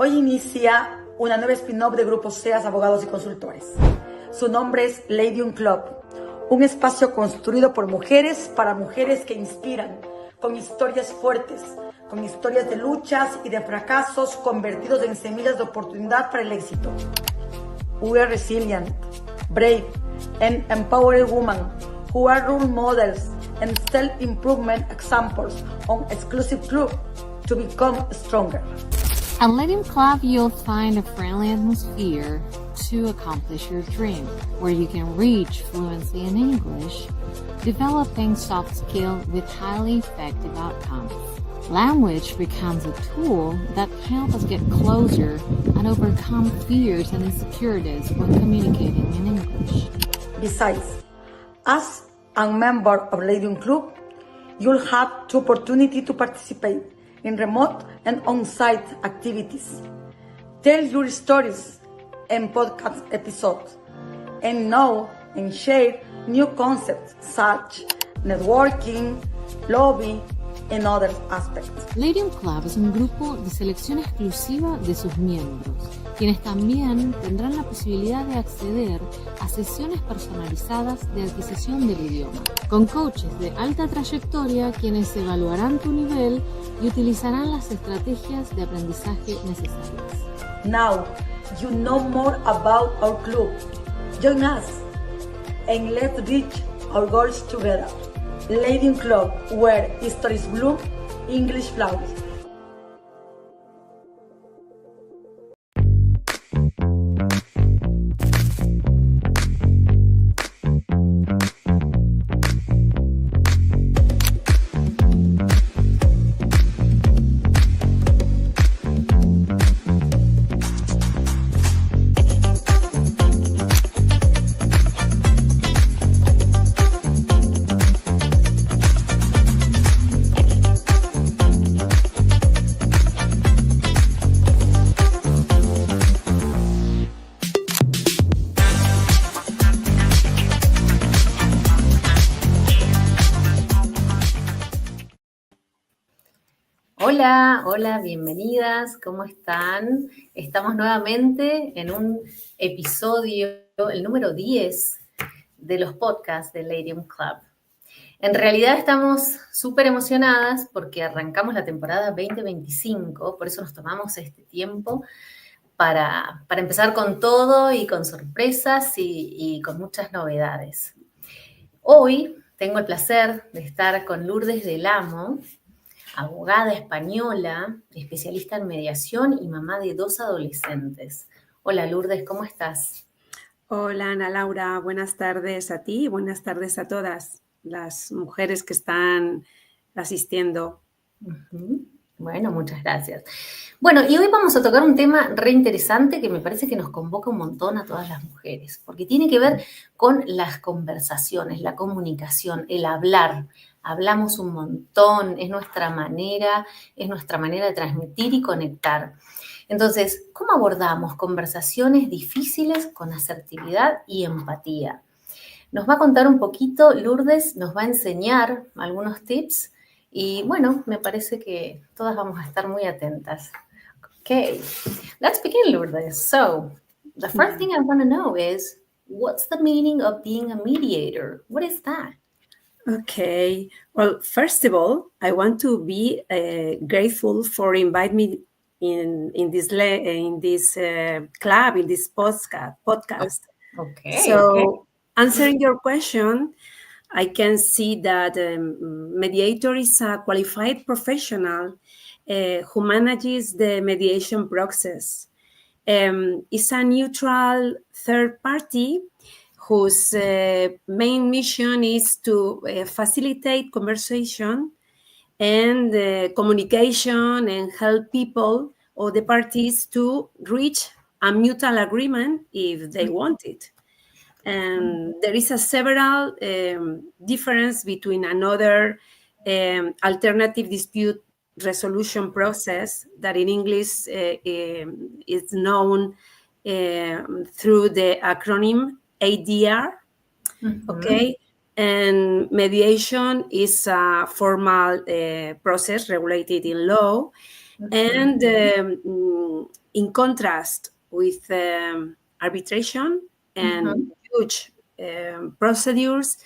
Hoy inicia una nueva spin-off de Grupo SEAS, Abogados y Consultores. Su nombre es Ladiom Club, un espacio construido por mujeres para mujeres que inspiran, con historias fuertes, con historias de luchas y de fracasos convertidos en semillas de oportunidad para el éxito. We are resilient, brave, and empowered women who are role models and self-improvement examples on exclusive club to become stronger. At Ladiom Club, you'll find a friendly atmosphere to accomplish your dream, where you can reach fluency in English, developing soft skills with highly effective outcomes. Language becomes a tool that helps us get closer and overcome fears and insecurities when communicating in English. Besides, as a member of Ladiom Club, you'll have the opportunity to participate in remote and on-site activities, tell your stories and podcast episodes, and know and share new concepts such networking, lobby, and other aspects. Ladiom Club es un grupo de selección exclusiva de sus miembros, quienes también tendrán la posibilidad de acceder a sesiones personalizadas de adquisición del idioma, con coaches de alta trayectoria quienes evaluarán tu nivel y utilizarán las estrategias de aprendizaje necesarias. Now you know more about our club. Join us and let's reach our goals together. Ladiom Club, where histories bloom, English flowers. Hola, bienvenidas, ¿cómo están? Estamos nuevamente en un episodio, el número 10 de los podcasts de Ladiom Club. En realidad estamos súper emocionadas porque arrancamos la temporada 2025, por eso nos tomamos este tiempo para empezar con todo y con sorpresas y con muchas novedades. Hoy tengo el placer de estar con Lourdes del Amo, abogada española, especialista en mediación y mamá de 2 adolescentes. Hola Lourdes, ¿cómo estás? Hola Ana Laura, buenas tardes a ti y buenas tardes a todas las mujeres que están asistiendo. Bueno, muchas gracias. Bueno, y hoy vamos a tocar un tema re interesante que me parece que nos convoca un montón a todas las mujeres, porque tiene que ver con las conversaciones, la comunicación, el hablar. Hablamos un montón, es nuestra manera de transmitir y conectar. Entonces, ¿cómo abordamos conversaciones difíciles con asertividad y empatía? Nos va a contar un poquito, Lourdes nos va a enseñar algunos tips y bueno, me parece que todas vamos a estar muy atentas. Okay, let's begin, Lourdes. So, the first thing I want to know is, what's the meaning of being a mediator? What is that? Okay, well, first of all, I want to be grateful for inviting me in this club, in this podcast. Okay. So, answering your question, I can see that mediator is a qualified professional who manages the mediation process. Is a neutral third party whose main mission is to facilitate conversation and communication and help people or the parties to reach a mutual agreement if they want it. And there is a several difference between another alternative dispute resolution process that in English is known through the acronym ADR, okay? And mediation is a formal process regulated in law, And in contrast with arbitration and huge procedures,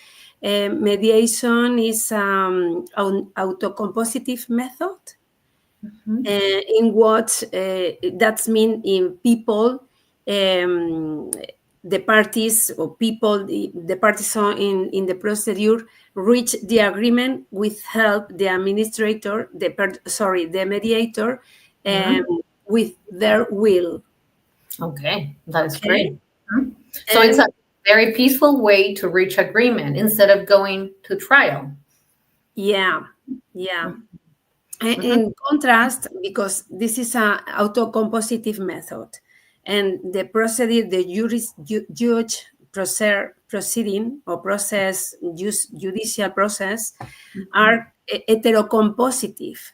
mediation is an autocompositive method. In what that's mean in people, the parties or people, the parties in the procedure reach the agreement with help the administrator, the mediator, with their will. Okay, that's great. So it's a very peaceful way to reach agreement instead of going to trial. Yeah. In contrast, because this is an autocompositive method, and the procedure, the judge proceeding or process, judicial process, are heterocompositive.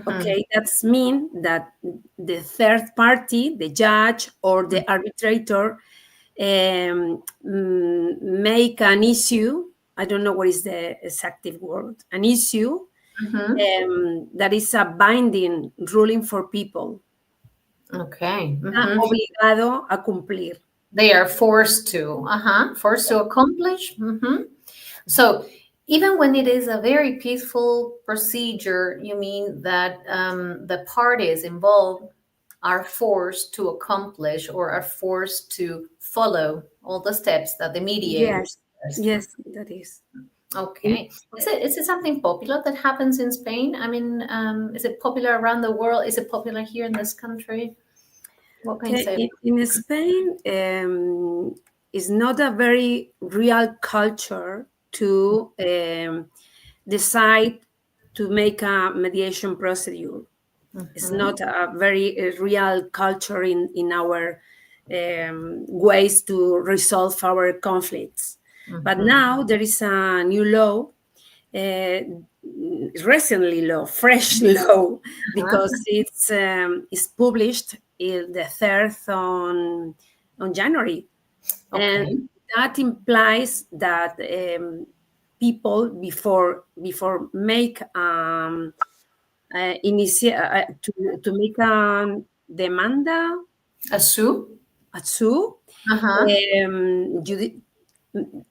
Okay, that's mean that the third party, the judge or the arbitrator, make an issue. I don't know what is the exact word. An issue that is a binding ruling for people. Okay. Obligado a cumplir. They are forced to, forced to accomplish. So even when it is a very peaceful procedure, you mean that the parties involved are forced to accomplish or are forced to follow all the steps that the mediator says. Yes, that is. Okay. Is it something popular that happens in Spain? I mean, is it popular around the world? Is it popular here in this country? What can you say? In Spain, it's not a very real culture to decide to make a mediation procedure. It's not a very real culture in our ways to resolve our conflicts. But now there is a new law, fresh law, because it's published in the 3rd on January. Okay. And that implies that people before make to make a demanda, A sue?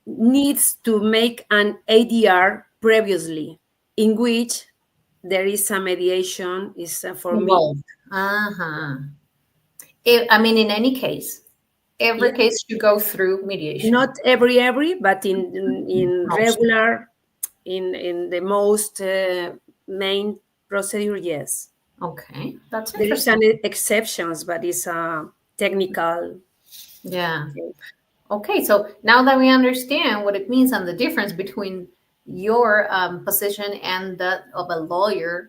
needs to make an ADR previously, in which there is a mediation for involved. I mean, in any case, every case you go through mediation. Not every, but in regular, in the most main procedure, yes. Okay, that's There is interesting. an exceptions, but it's a technical. Yeah. Okay, so now that we understand what it means and the difference between your position and that of a lawyer,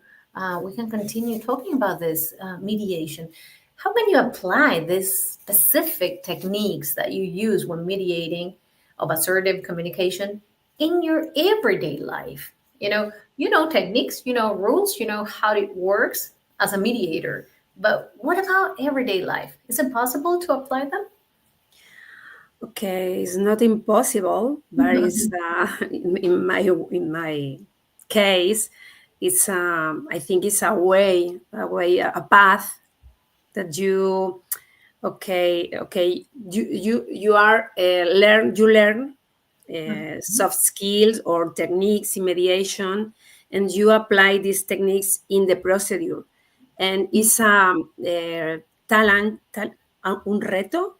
we can continue talking about this mediation. How can you apply these specific techniques that you use when mediating of assertive communication in your everyday life? You know techniques, you know rules, you know how it works as a mediator. But what about everyday life? Is it possible to apply them? Okay, it's not impossible, but it's in my case, it's I think it's a path that you learn soft skills or techniques in mediation, and you apply these techniques in the procedure, and it's a un reto.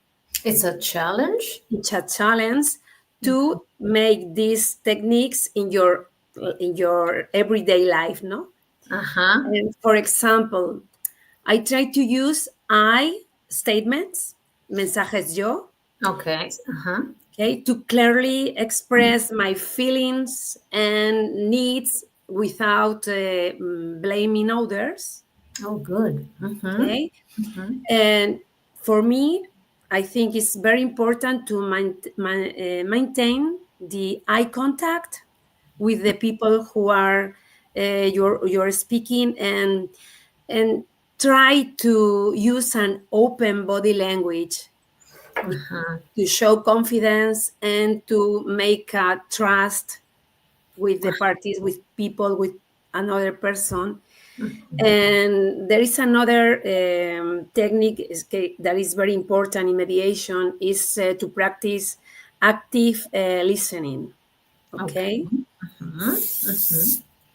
It's a challenge. It's a challenge to make these techniques in your everyday life, no? And for example, I try to use I statements, mensajes yo. Okay. Okay, to clearly express my feelings and needs without blaming others. Oh, good. Okay, and for me, I think it's very important to maintain the eye contact with the people who are you're speaking, and try to use an open body language to show confidence and to make trust with the parties, with people, with another person. And there is another technique that is very important in mediation is to practice active listening. Okay.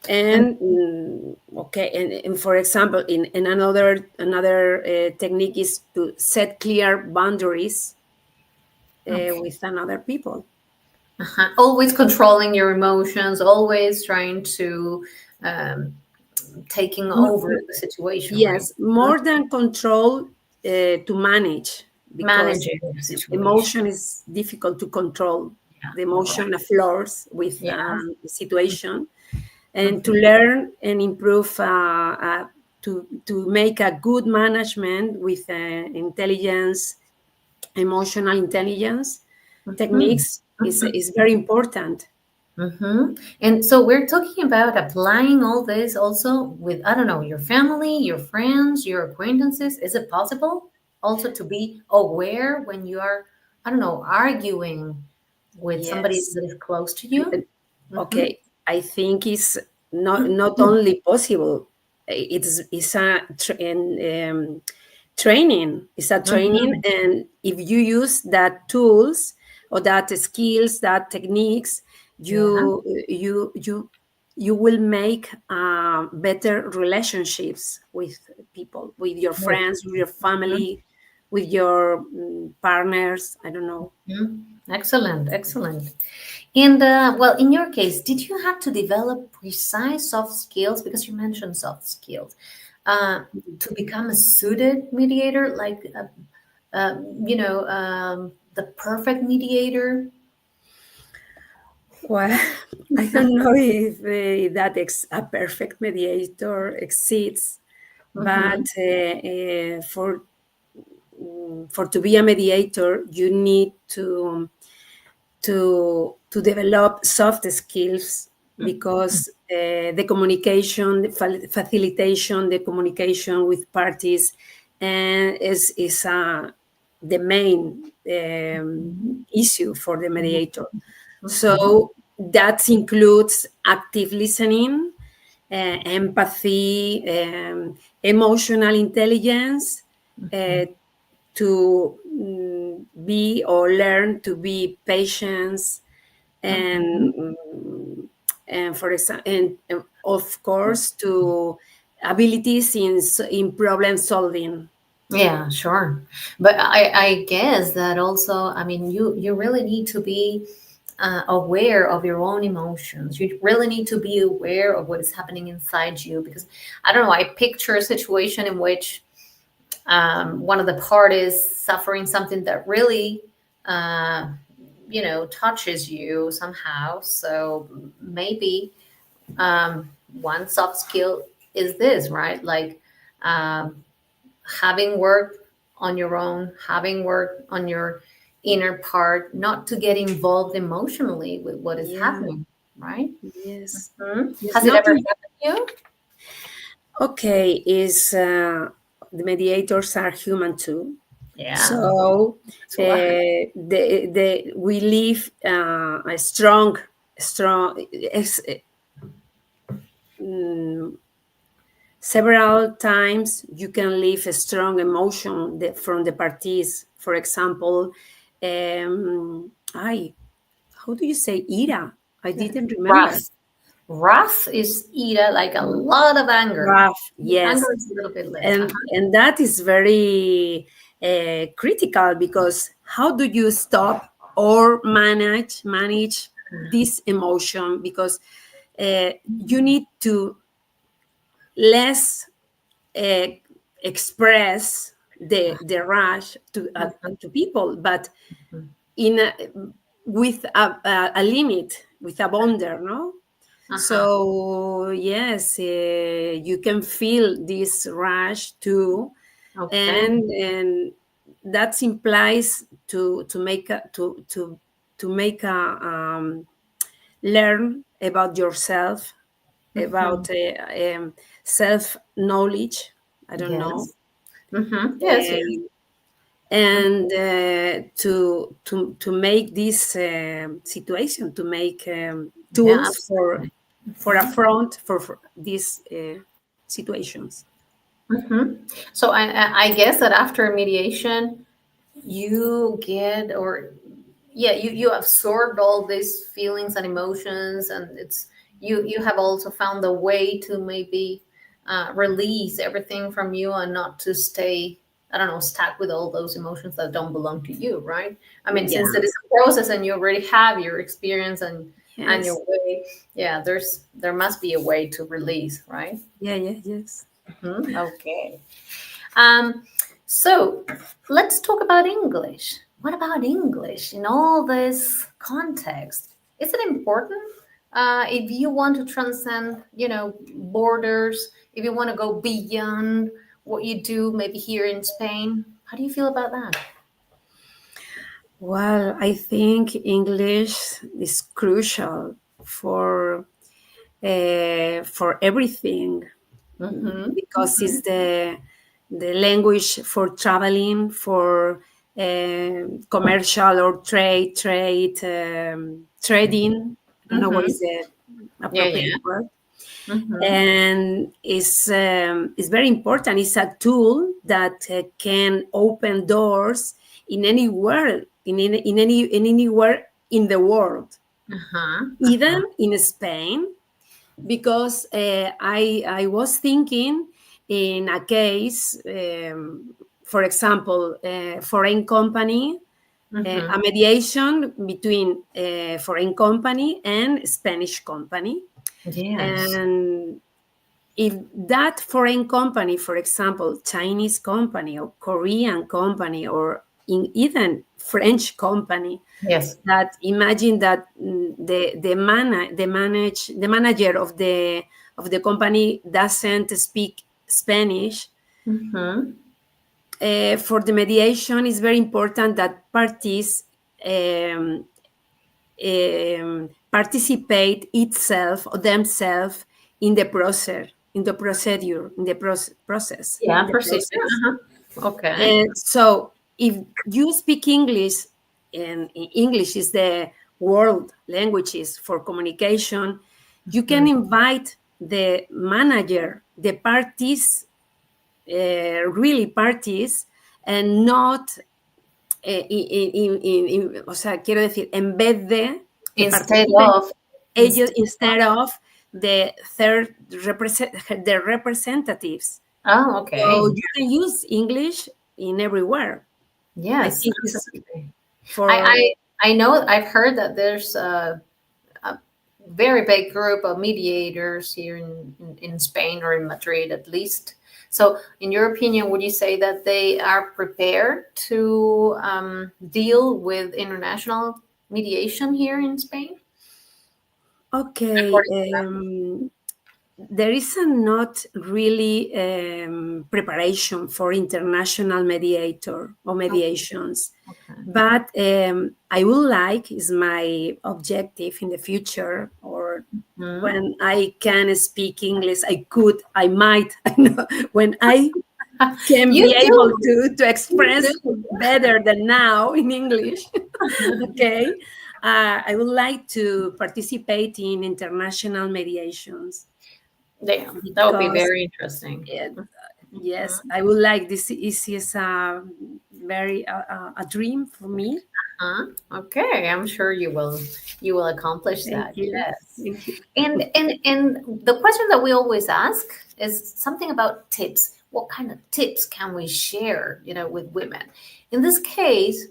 And and for example, in another technique is to set clear boundaries with another people. Always controlling your emotions, always trying to taking over the situation. Yes, right? more than control, to manage, because Managing the situation. emotion is difficult to control. The emotion flows with the situation, and to learn and improve, to make a good management with intelligence, emotional intelligence techniques is very important. And so we're talking about applying all this also with, I don't know, your family, your friends, your acquaintances. Is it possible also to be aware when you are, I don't know, arguing with somebody that is close to you? Okay, I think it's not only possible. It's a training. It's a training, and if you use that tools or that skills, that techniques, you will make better relationships with people, with your friends, with your family, with your partners. I don't know. Excellent. And well, in your case, did you have to develop precise soft skills, because you mentioned soft skills, to become a suited mediator, like the perfect mediator? Well, I don't know if a perfect mediator exists, but for to be a mediator, you need to develop soft skills, because the communication, the facilitation, the communication with parties, is the main issue for the mediator. So that includes active listening, empathy, emotional intelligence, to be or learn to be patient, and for example, and of course, to abilities in problem solving. Yeah, sure. But I guess that also, I mean, you really need to be aware of your own emotions. You really need to be aware of what is happening inside you, because I don't know, I picture a situation in which one of the parties suffering something that really touches you somehow. So maybe one soft skill is this, right? Like having worked on your own, having worked on your inner part, not to get involved emotionally with what is happening, right? Yes. Has it ever happened to you? Okay, the mediators are human too. Yeah. So we live a strong. Several times you can leave a strong emotion from the parties. For example, how do you say ira? I didn't remember. Wrath is ira, like a lot of anger. Wrath, yes. Anger is a little bit less. And that is very critical, because how do you stop or manage this emotion? Because you need to less express the rush to people, but with a limit, with a boundary, no? So yes, you can feel this rush too, and that implies to make learn about yourself, about self knowledge. I don't know. Yes. And to make this situation, to make tools for affront for this situations. So I guess that after mediation, you get, or yeah, you absorbed all these feelings and emotions, and it's you have also found a way to maybe release everything from you and not to stay, I don't know, stuck with all those emotions that don't belong to you, right? I mean, Yeah. since it is a process and you already have your experience and Yes. your way, yeah, there must be a way to release, right? Yes. Okay. So let's talk about English. What about English in all this context? Is it important if you want to transcend, borders? If you want to go beyond what you do, maybe here in Spain? How do you feel about that? Well, I think English is crucial for everything, because it's the language for traveling, for commercial or trading. I don't know what is the appropriate word. And it's very important. It's a tool that can open doors in anywhere, anywhere in the world, even in Spain. Because I was thinking in a case, for example, foreign company, a mediation between a foreign company and Spanish company. Yes. And if that foreign company, for example, Chinese company or Korean company or even French company, Yes. that imagine that the manager of the company doesn't speak Spanish. For the mediation, it's very important that parties participate itself or themselves in the process, process. Yeah, procedure. Okay. So if you speak English, and English is the world languages for communication, you can invite the manager, the parties, really parties, and not o sea, quiero decir, en vez de que ellos, instead of the the representatives. Oh, okay. So you can use English in everywhere. Yes, I think absolutely. for I know, I've heard that there's a very big group of mediators here in Spain, or in Madrid at least. So in your opinion, would you say that they are prepared to deal with international mediation here in Spain? Okay. There is not really preparation for international mediator or mediations. But I would like, is my objective in the future, or when I can speak English, I might, when I can be able to express better than now in English. Okay. I would like to participate in international mediations. Damn, that would be very interesting. Yes, I would like this. Is a very a dream for me. Okay, I'm sure you will accomplish that. You. Yes. Thank you. And the question that we always ask is something about tips. What kind of tips can we share, with women? In this case,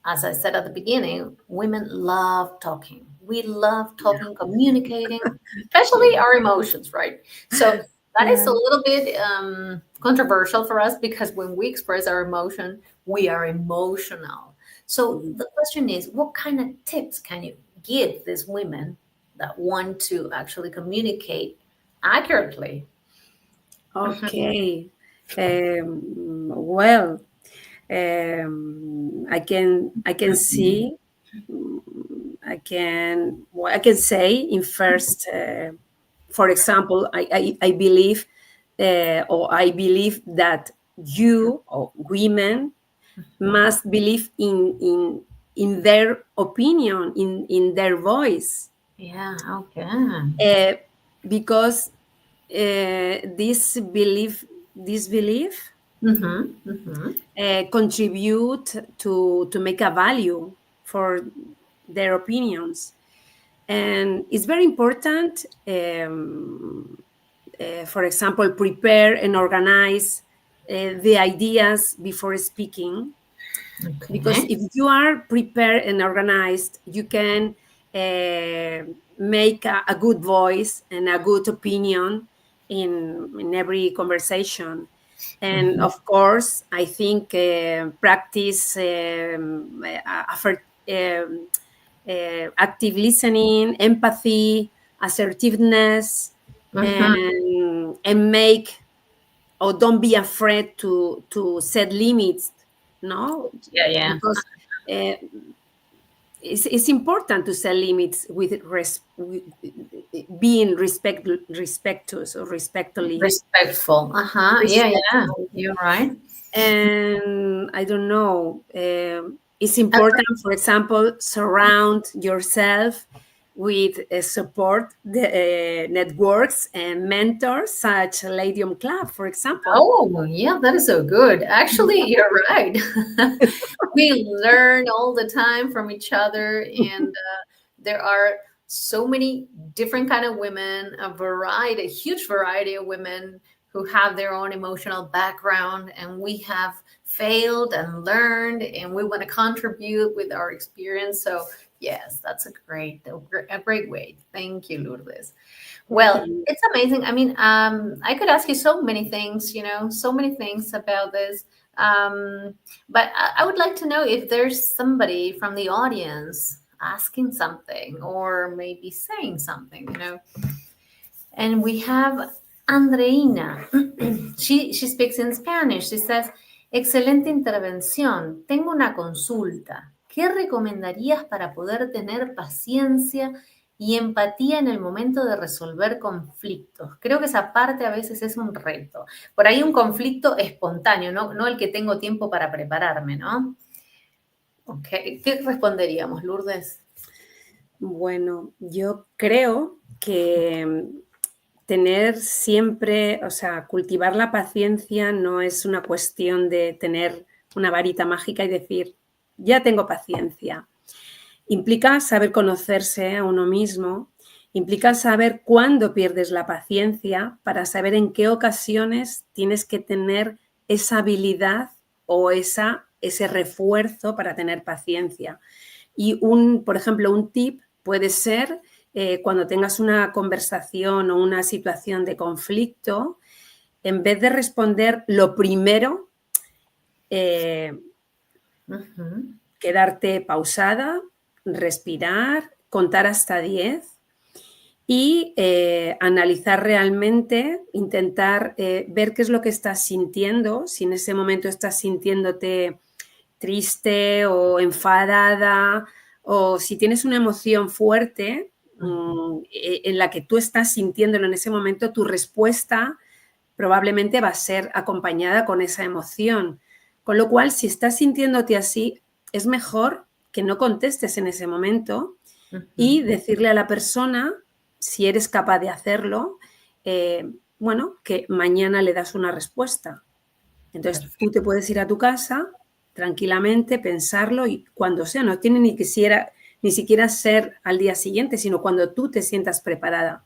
as I said at the beginning, women love talking. We love talking, communicating, especially our emotions, right? So that is a little bit controversial for us, because when we express our emotion, we are emotional. So the question is, what kind of tips can you give these women that want to actually communicate accurately? Okay. Well, I can see. I can say in first. For example, I believe, or I believe that you, or women, must believe in their opinion, in their voice. Yeah. Okay. Because this belief contribute to make a value for their opinions. And it's very important, for example, prepare and organize the ideas before speaking. Okay. Because if you are prepared and organized, you can make a good voice and a good opinion in every conversation. And of course, I think practice active listening, empathy, assertiveness, and make, or don't be afraid to set limits. No, because it's important to set limits with being respectful. Respectful. You're right. And I don't know. It's important, for example, surround yourself with support networks and mentors, such Ladiom Club, for example. Oh, yeah, that is so good. Actually, you're right. We learn all the time from each other, and there are so many different kind of women, a huge variety of women who have their own emotional background, and we have failed and learned, and we want to contribute with our experience. So yes, that's a great way. Thank you, Lourdes. Well, it's amazing. I mean, I could ask you so many things, about this. But I would like to know if there's somebody from the audience asking something or maybe saying something, And we have Andreina. She speaks in Spanish. She says, excelente intervención. Tengo una consulta. ¿Qué recomendarías para poder tener paciencia y empatía en el momento de resolver conflictos? Creo que esa parte a veces es un reto. Por ahí un conflicto espontáneo, no el que tengo tiempo para prepararme, ¿no? Okay. ¿Qué responderíamos, Lourdes? Bueno, yo creo que tener siempre, cultivar la paciencia no es una cuestión de tener una varita mágica y decir, ya tengo paciencia. Implica saber conocerse a uno mismo, implica saber cuándo pierdes la paciencia para saber en qué ocasiones tienes que tener esa habilidad o ese refuerzo para tener paciencia. Y por ejemplo, un tip puede ser cuando tengas una conversación o una situación de conflicto, en vez de responder lo primero, quedarte pausada, respirar, contar hasta 10 y analizar realmente, intentar ver qué es lo que estás sintiendo, si en ese momento estás sintiéndote triste o enfadada, o si tienes una emoción fuerte en la que tú estás sintiéndolo en ese momento, tu respuesta probablemente va a ser acompañada con esa emoción. Con lo cual, si estás sintiéndote así, es mejor que no contestes en ese momento y decirle a la persona, si eres capaz de hacerlo, que mañana le das una respuesta. Entonces, tú te puedes ir a tu casa tranquilamente, pensarlo y cuando sea, no tiene ni siquiera ser al día siguiente, sino cuando tú te sientas preparada.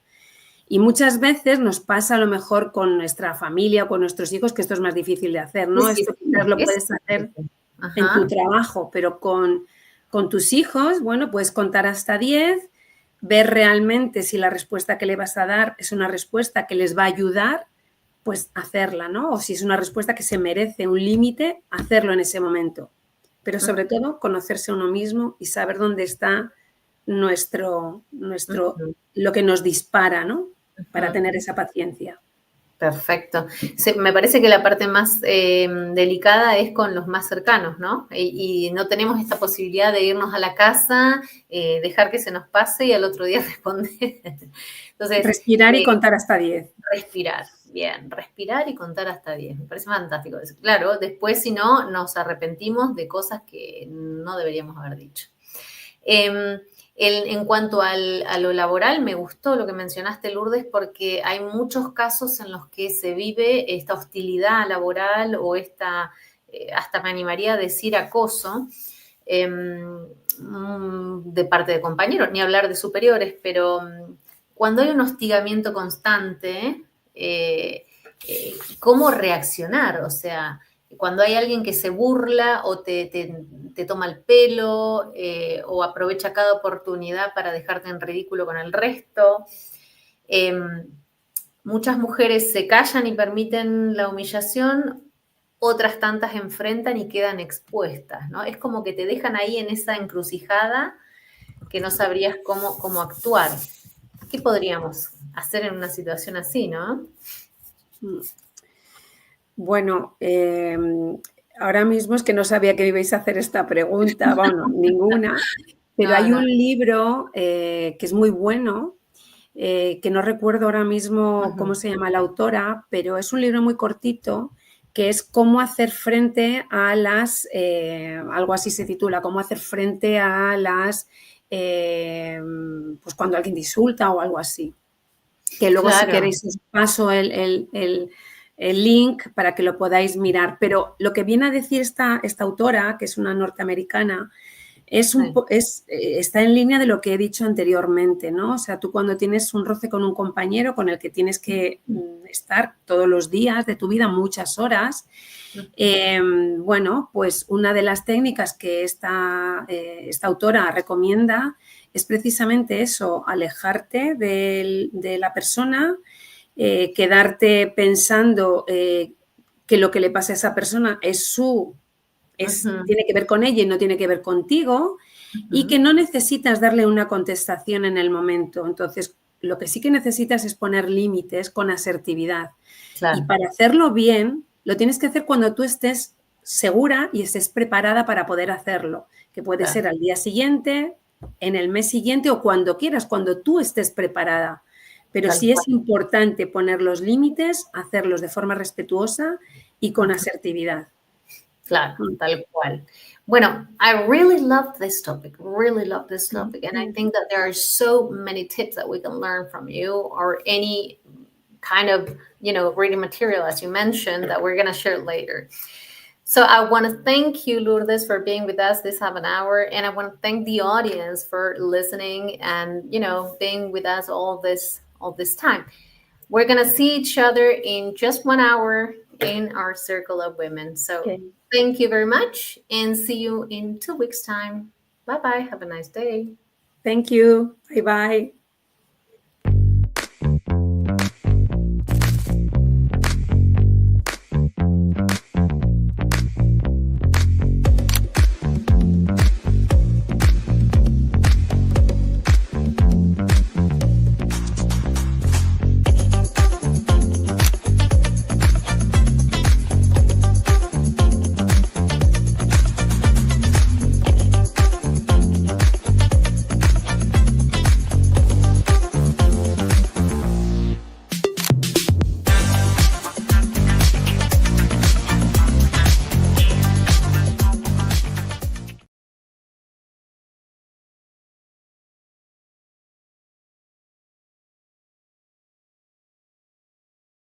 Y muchas veces nos pasa a lo mejor con nuestra familia o con nuestros hijos, que esto es más difícil de hacer, ¿no? Sí, esto quizás lo puedes hacer en tu trabajo, pero con tus hijos, puedes contar hasta 10, ver realmente si la respuesta que le vas a dar es una respuesta que les va a ayudar, pues hacerla, ¿no? O si es una respuesta que se merece un límite, hacerlo en ese momento. Pero sobre todo, conocerse a uno mismo y saber dónde está lo que nos dispara, ¿no? Para tener esa paciencia. Perfecto. Sí, me parece que la parte más delicada es con los más cercanos, ¿no? Y no tenemos esta posibilidad de irnos a la casa, dejar que se nos pase y al otro día responder. Entonces, respirar y contar hasta 10. Respirar, bien. Respirar y contar hasta 10. Me parece fantástico. Claro, después, si no, nos arrepentimos de cosas que no deberíamos haber dicho. En cuanto a lo laboral, me gustó lo que mencionaste, Lourdes, porque hay muchos casos en los que se vive esta hostilidad laboral o esta, hasta me animaría a decir acoso, de parte de compañeros, ni hablar de superiores, pero cuando hay un hostigamiento constante, ¿cómo reaccionar? O sea, cuando hay alguien que se burla o te toma el pelo o aprovecha cada oportunidad para dejarte en ridículo con el resto. Muchas mujeres se callan y permiten la humillación, otras tantas enfrentan y quedan expuestas, ¿no? Es como que te dejan ahí en esa encrucijada que no sabrías cómo actuar. ¿Qué podríamos hacer en una situación así, no? Bueno, ahora mismo es que no sabía que me ibais a hacer esta pregunta, bueno, ninguna, pero hay un libro que es muy bueno, que no recuerdo ahora mismo cómo se llama la autora, pero es un libro muy cortito que es cómo hacer frente a las, algo así se titula, cómo hacer frente a las, pues cuando alguien te insulta o algo así. Que luego si queréis os paso el link para que lo podáis mirar. Pero lo que viene a decir esta autora, que es una norteamericana, está en línea de lo que he dicho anteriormente, ¿no? O sea, tú cuando tienes un roce con un compañero con el que tienes que estar todos los días de tu vida, muchas horas, bueno, pues una de las técnicas que esta autora recomienda es precisamente eso, alejarte de la persona, quedarte pensando que lo que le pasa a esa persona tiene que ver con ella y no tiene que ver contigo, y que no necesitas darle una contestación en el momento. Entonces, lo que sí que necesitas es poner límites con asertividad. Claro. Y para hacerlo bien, lo tienes que hacer cuando tú estés segura y estés preparada para poder hacerlo, que puede ser al día siguiente, en el mes siguiente o cuando quieras, cuando tú estés preparada. Pero sí es importante poner los límites, hacerlos de forma respetuosa y con asertividad. Claro, tal cual. Bueno, I really love this topic, and I think that there are so many tips that we can learn from you, or any kind of, reading material, as you mentioned, that we're going to share later. So I want to thank you, Lourdes, for being with us this half an hour, and I want to thank the audience for listening and, being with us all this time. We're going to see each other in just 1 hour in our circle of women. So thank you very much, and see you in 2 weeks' time. Bye-bye. Have a nice day. Thank you. Bye-bye.